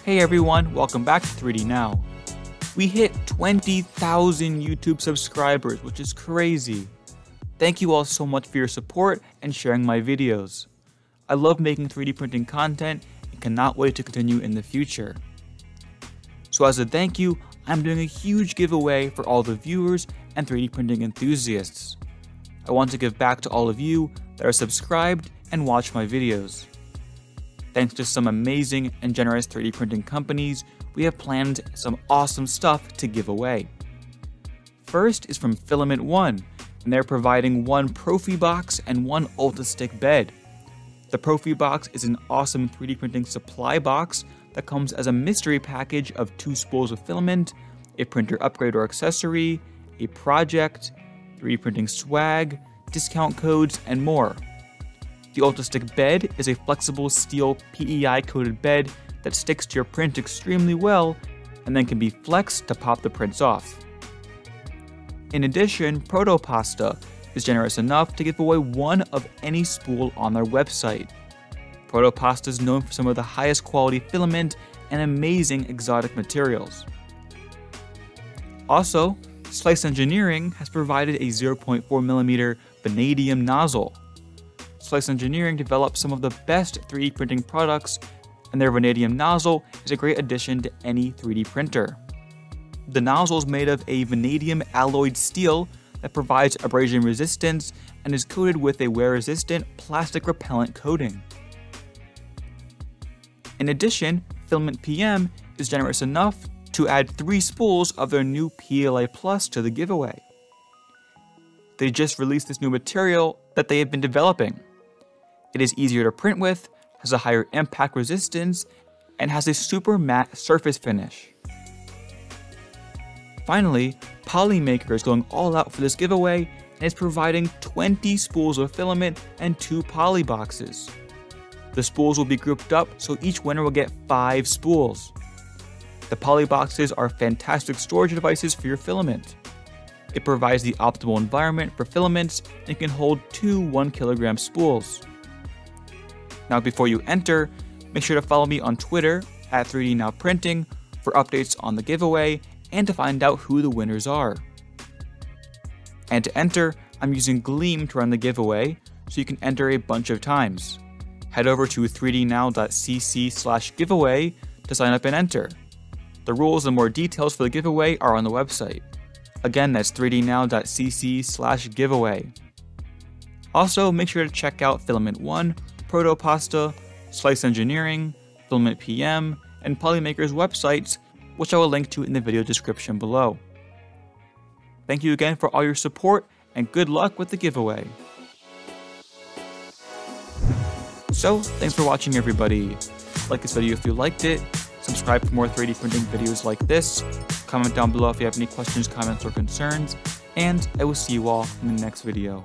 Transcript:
Hey everyone, welcome back to 3D Now. We hit 20,000 YouTube subscribers, which is crazy. Thank you all so much for your support and sharing my videos. I love making 3D printing content and cannot wait to continue in the future. So as a thank you, I'm doing a huge giveaway for all the viewers and 3D printing enthusiasts. I want to give back to all of you that are subscribed and watch my videos. Thanks to some amazing and generous 3D printing companies, we have planned some awesome stuff to give away. First is from Filament1, and they're providing one Profi box and one Ultistick bed. The Profi box is an awesome 3D printing supply box that comes as a mystery package of 2 spools of filament, a printer upgrade or accessory, a project, 3D printing swag, discount codes, and more. The Ultistick bed is a flexible steel PEI coated bed that sticks to your print extremely well and then can be flexed to pop the prints off. In addition, Proto is generous enough to give away one of any spool on their website. Proto is known for some of the highest quality filament and amazing exotic materials. Also, Slice Engineering has provided a 0.4mm vanadium nozzle. Slice Engineering develops some of the best 3D printing products, and their vanadium nozzle is a great addition to any 3D printer. The nozzle is made of a vanadium alloyed steel that provides abrasion resistance and is coated with a wear-resistant plastic repellent coating. In addition, Filament PM is generous enough to add 3 spools of their new PLA Plus to the giveaway. They just released this new material that they have been developing. It is easier to print with, has a higher impact resistance, and has a super matte surface finish. Finally, Polymaker is going all out for this giveaway and is providing 20 spools of filament and 2 poly boxes. The spools will be grouped up so each winner will get 5 spools. The poly boxes are fantastic storage devices for your filament. It provides the optimal environment for filaments and can hold 2 1kg spools. Now before you enter, make sure to follow me on Twitter at 3DNowPrinting for updates on the giveaway and to find out who the winners are. And to enter, I'm using Gleam to run the giveaway, so you can enter a bunch of times. Head over to 3dnow.cc/giveaway to sign up and enter. The rules and more details for the giveaway are on the website. Again, that's 3dnow.cc/giveaway. Also, make sure to check out Filament1, Proto, Slice Engineering, Filament PM, and Polymaker's websites, which I will link to in the video description below. Thank you again for all your support, and good luck with the giveaway. So, thanks for watching everybody. Like this video if you liked it, subscribe for more 3D printing videos like this, comment down below if you have any questions, comments, or concerns, and I will see you all in the next video.